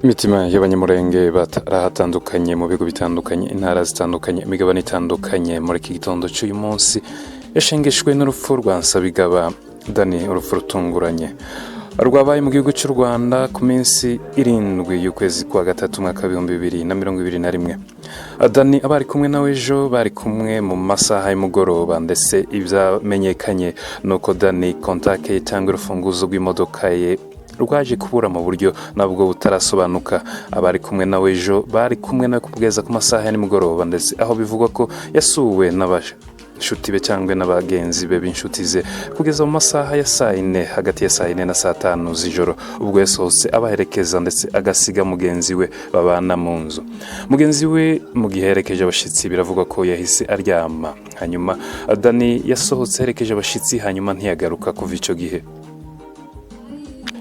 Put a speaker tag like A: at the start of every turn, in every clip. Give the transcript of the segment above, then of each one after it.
A: Imitima y'abanyamurenge barahatandukanye mu bigo bitandukanye, intara zitandukanye, imigabane itandukanye muri iki gitondo cy'uyu munsi yashengeshwe n'urupfu rwa Nsabigaba Dani, urupfu rutunguranye rwabaye mu gihugu cy'u Rwanda ku minsi 7 y'ukwezi kwa gatatu mwaka 2021. Dani abari kumwe nawe ejo bari kumwe mu masaha y'umugoroba, ndetse ibyamenyekanye nuko Dani kontake itanga urufunguzo rw'imodoka ye rwaje kubura mu buryo nabwo butarasobanuka. Abari kumwe nawe ejo bari kumwe nawe kugeza ku masaha y'umugoroba, ndetse aho bivugwa ko yasuwe n'abashuti be cyangwa n'abagenzi be b'inshuti ze kugeza mu masaha ya saa 4, hagati ya saa 4 na saa 5 z'ijoro, ubwo yasohotse abaherekeza ndetse agasiga mugenzi we babana mu nzu. Mugenzi we mu gihe yaherekeje abashyitsi biravugwa ko yahise aryama. Hanyuma Dani yasohotse aherekeje abashyitsi, hanyuma ntiyagaruka kuva icyo gihe.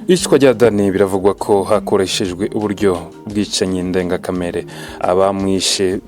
A: Icwa rya Dani biravugwa ko hakoreshejwe uburyo bwicanyi ndengakamere. Abamwishe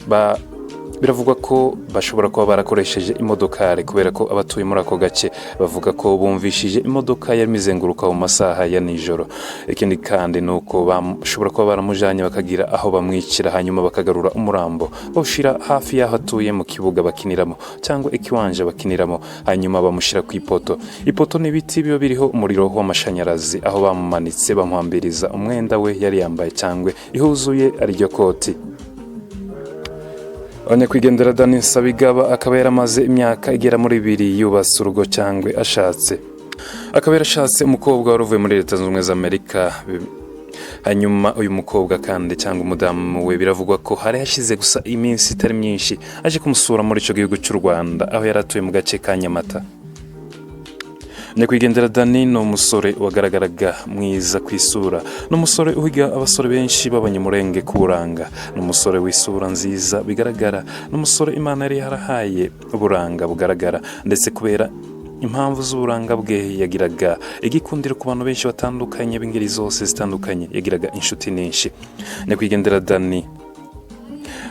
A: biravugwa ko bashobora kuba barakoresheje imodokari, kubera ko abatuye muri ako gace bavuga ko bumvishije imodoka yamizenguruka mu masaha ya nijoro. Ikindi kandi nuko bashobora kuba baramujanye bakagira aho bamwicira, hanyuma bakagarura umurambo bawushira hafi y'aho atuye mu kibuga bakiniramo cyangwa ikiwanja bakiniramo, hanyuma bamushira ku ipoto. Ipoto ni ibiti biba biriho umuriro w'amashanyarazi, aho bamumanitse bamuhambiriza umwenda we yari yambaye cyangwa ihuzuye ariryo koti. Nyakwigendera Dani Nsabigaba akaba yaramaze imyaka igera muri 2 yubatse urugo cyangwa ashatse. Akaba yarashatse umukobwa wari uvuye muri Leta Zunze Ubumwe za Amerika. Hanyuma uyu mukobwa kandi cyangwa umudamu we biravugwa ko hari hashize gusa iminsi itari myinshi aje kumusura muri icyo gihugu cy'u Rwanda, aho yaratuye mu gace ka Nyamata. Nyakwigendera Dani ni umusore wagaragaraga mwiza ku isura, ni umusore uhiga abasore benshi b'abanyamurenge ku buranga, ni umusore w'isura nziza bigaragara, ni umusore Imana yari yarahaye uburanga bugaragara, ndetse kubera impamvu z'uburanga bwe yagiraga igikundiro ku bantu benshi batandukanye b'ingeri zose zitandukanye, yagiraga inshuti nyinshi. Nyakwigendera Dani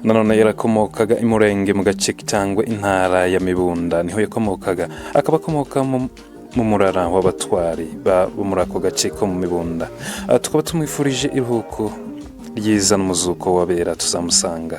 A: nanone yarakomokaga imurenge mu gace cyangwa intara ya Mibunda, niho yakomokaga. Akaba akomoka mu murara w'abatwari bo muri ako gace ko mu Mibunda. Tukaba tumwifurije iruhuko ryiza n'umuzuko wabera tuzamusanga.